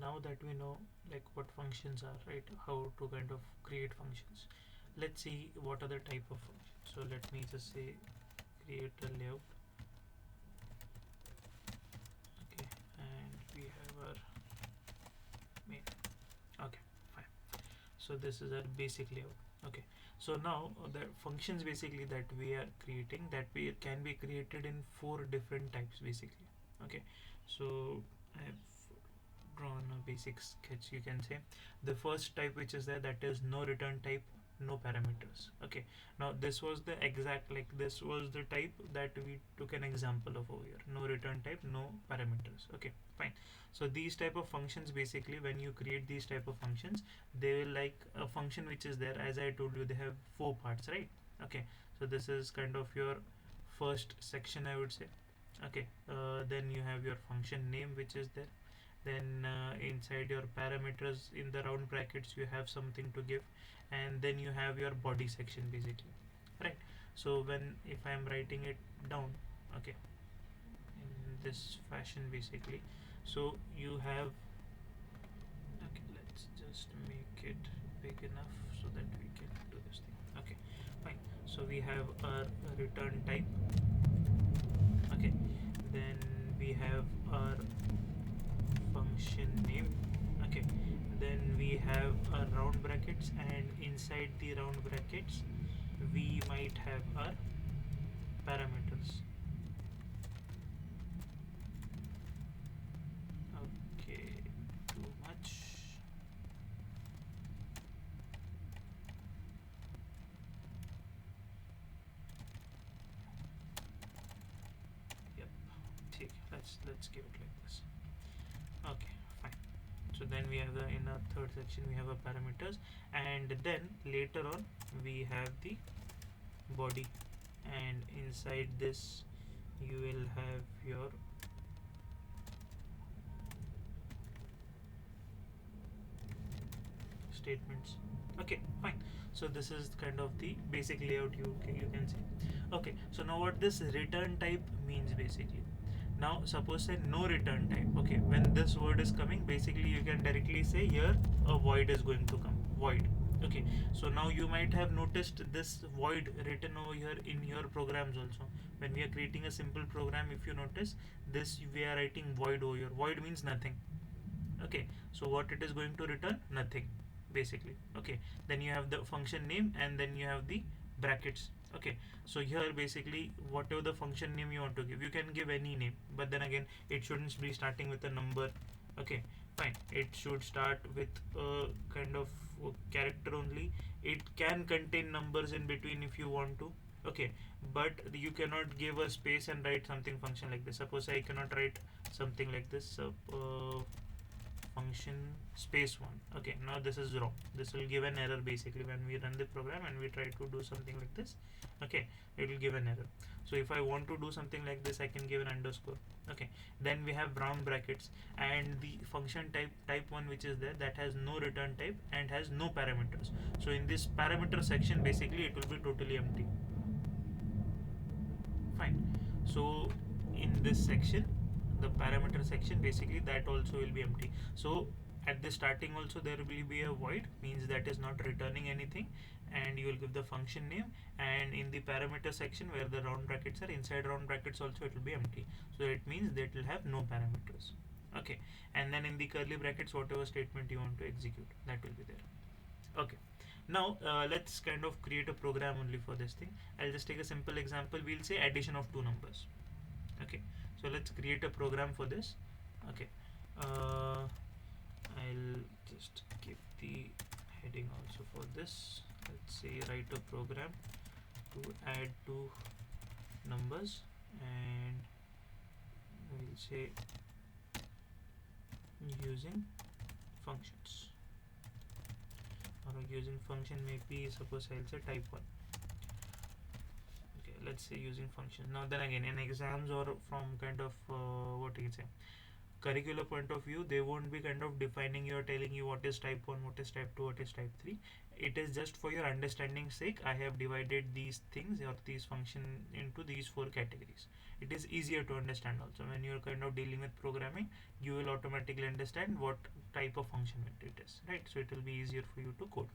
Now that we know like what functions are, right, how to kind of create functions, let's see what are the type of functions. So let me just say create a layout. Okay, and we have our main. Okay, fine. So this is our basic layout. Okay, so now the functions basically that we are creating, that we can be created in four different types basically. Okay, so I've drawn a basic sketch, you can say. The first type which is there, that is no return type, no parameters. Okay, now this was the exact, like this was the type that we took an example of over here. No return type, no parameters. Okay, fine. So these type of functions, basically when you create these type of functions, they will like a function which is there, as I told you, they have four parts, right? Okay, so this is kind of your first section, I would say. Okay, then you have your function name which is there. Then inside your parameters in the round brackets you have something to give, and then you have your body section basically, right? So when, if I am writing it down, okay, in this fashion basically, so you have, okay, let's just make it big enough so that we can do this thing. Okay, fine. So we have our return type. Okay, then we have our function name. Okay, then we have our round brackets, and inside the round brackets we might have our parameters. Okay, too much. Yep, take, let's give it like this. Okay, fine. So then we have the, in our third section we have our parameters, and then later on we have the body, and inside this you will have your statements. Okay, fine. So this is kind of the basic layout, you can see. Okay, so now what this return type means basically, now suppose say no return type. Okay, when this word is coming, basically you can directly say here a void is going to come, void. Okay, so now you might have noticed this void written over here in your programs also. When we are creating a simple program, if you notice this, we are writing void over here. Void means nothing. Okay, so what it is going to return, nothing basically. Okay, then you have the function name, and then you have the brackets. Okay, so here basically whatever the function name you want to give, you can give any name, but then again it shouldn't be starting with a number. Okay, fine, it should start with a kind of character only. It can contain numbers in between if you want to. Okay, but you cannot give a space and write something function like this. Suppose I cannot write something like this. So function space 1. Okay, now this is wrong. This will give an error basically when we run the program and we try to do something like this. Okay, it will give an error. So if I want to do something like this, I can give an underscore. Okay, then we have round brackets, and the function type 1 which is there, that has no return type and has no parameters. So in this parameter section basically it will be totally empty. Fine. So in this section, the parameter section, basically that also will be empty. So at the starting also there will be a void, means that is not returning anything, and you will give the function name, and in the parameter section where the round brackets are, inside round brackets also it will be empty. So it means that will have no parameters. Okay, and then in the curly brackets whatever statement you want to execute, that will be there. Okay, now let's kind of create a program only for this thing. I'll just take a simple example. We'll say addition of two numbers. Okay, so let's create a program for this. Okay, I'll just keep the heading also for this. Let's say write a program to add two numbers, and we'll say using functions, or using function maybe, suppose I'll say type 1. Okay, let's say using functions. Now then again, in exams or from kind of what you can say, curricular point of view, they won't be kind of defining you or telling you what is type 1, what is type 2, what is type 3. It is just for your understanding sake. I have divided these things or these function into these 4 categories. It is easier to understand also. When you're kind of dealing with programming, you will automatically understand what type of function it is, right? So it will be easier for you to code.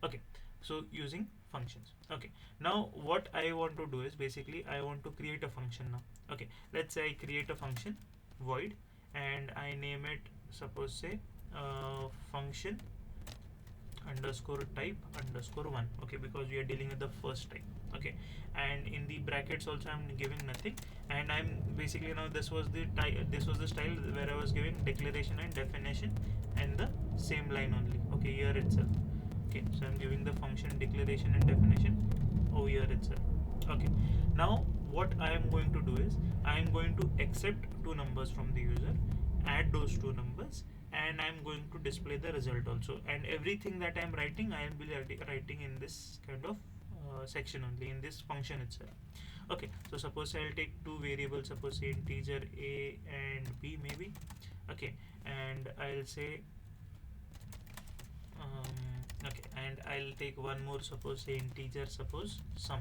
Okay, so using functions. Okay, now what I want to do is basically I want to create a function now. Okay, let's say I create a function void and I name it, suppose say function underscore type underscore 1. Okay, because we are dealing with the first type. Okay, and in the brackets also I'm giving nothing, and I'm basically, now this was the type, this was the style where I was giving declaration and definition and the same line only. Okay, here itself. Okay, so I'm giving the function declaration and definition over here itself. Okay, now what I am going to do is I am going to accept two numbers from the user, add those two numbers, and I'm going to display the result also, and everything that I'm writing I will be writing in this kind of section only, in this function itself. Okay, so suppose I'll take two variables, suppose say integer a and b maybe. Okay, and I'll say okay, and I'll take one more, suppose say integer, suppose sum.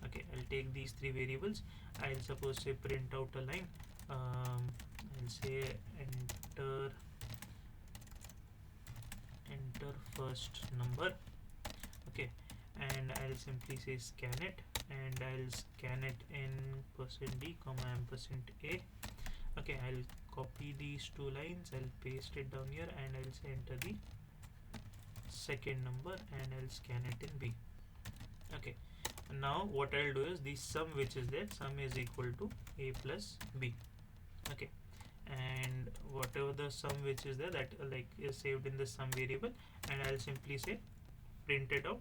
Okay, I'll take these three variables. I'll suppose say print out a line. I'll say enter first number. Okay, and I'll simply say scan it, and I'll scan it in %d comma ampersand a. Okay, I'll copy these two lines, I'll paste it down here, and I'll say enter the second number, and I'll scan it in b. Okay, now what I'll do is the sum which is there, sum is equal to a plus b. Okay, and whatever the sum which is there, that like is saved in the sum variable, and I'll simply say print it out.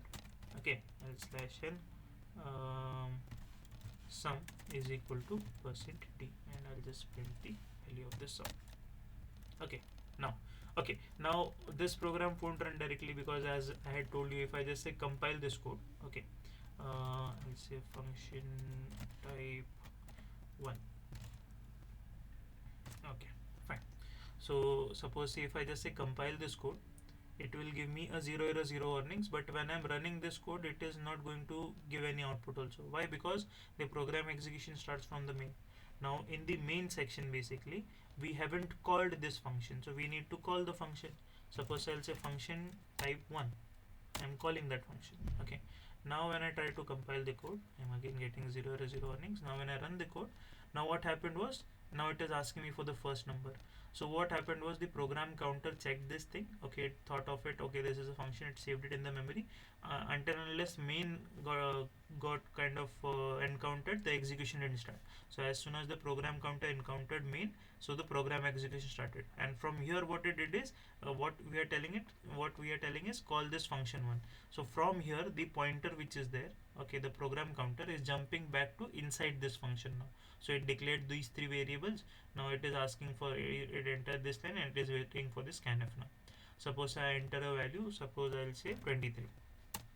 Okay, I'll slash n sum is equal to %d, and I'll just print the value of the sum. Okay, now now this program won't run directly, because as I had told you, if I just say compile this code, okay, I'll say function type 1. Okay, fine. So suppose if I just say compile this code, it will give me a 0 error 0 warnings, but when I'm running this code, it is not going to give any output also. Why? Because the program execution starts from the main. Now in the main section, basically we haven't called this function, so we need to call the function. Suppose I'll say function type 1. I'm calling that function. Okay, now when I try to compile the code, I'm again getting 0 error 0 warnings. Now when I run the code, now what happened was, now it is asking me for the first number. So what happened was the program counter checked this thing. Okay, it thought of it, okay, this is a function, it saved it in the memory, until unless main got kind of encountered, the execution didn't start. So as soon as the program counter encountered main, so the program execution started, and from here what it did is, what we are telling is call this function 1. So from here the pointer which is there, okay, the program counter is jumping back to inside this function now. So it declared these three variables. Now it is asking for it enter this line, and it is waiting for the scanf now. Suppose I enter a value, suppose I'll say 23.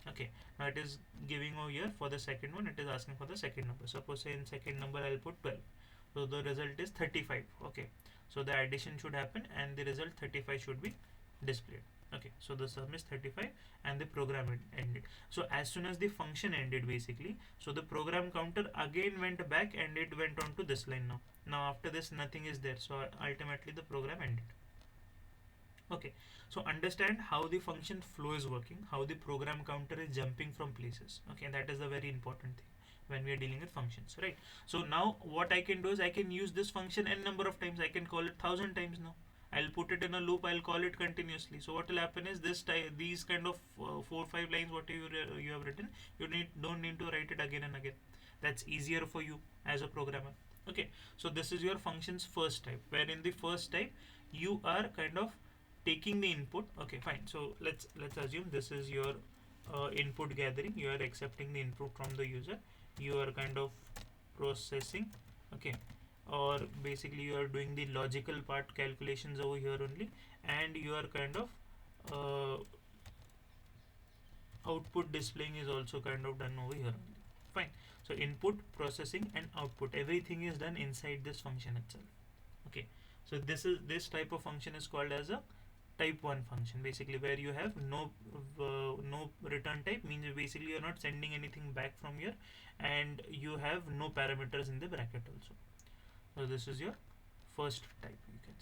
Okay, now it is giving over here for the second one, it is asking for the second number. Suppose say in second number I'll put 12. So the result is 35. Okay, so the addition should happen and the result 35 should be displayed. Okay, so the sum is 35 and the program ended. So as soon as the function ended, basically, so the program counter again went back and it went on to this line now. Now after this nothing is there, so ultimately the program ended. Okay, so understand how the function flow is working, how the program counter is jumping from places. Okay, that is a very important thing when we are dealing with functions, right? So now what I can do is I can use this function n number of times. I can call it 1000 times now. I'll put it in a loop, I'll call it continuously. So what will happen is these kind of 4-5 lines what you have written, you don't need to write it again and again. That's easier for you as a programmer. Okay, so this is your function's first type, where in the first type you are kind of taking the input. Okay, fine. So let's assume this is your input gathering. You are accepting the input from the user, you are kind of processing, okay, or basically you are doing the logical part calculations over here only, and you are kind of output displaying is also kind of done over here only. Fine. So input, processing and output, everything is done inside this function itself. Okay, So this type of function is called as a type 1 function, basically, where you have no return type, means basically you're not sending anything back from here, and you have no parameters in the bracket also. So this is your first type, you can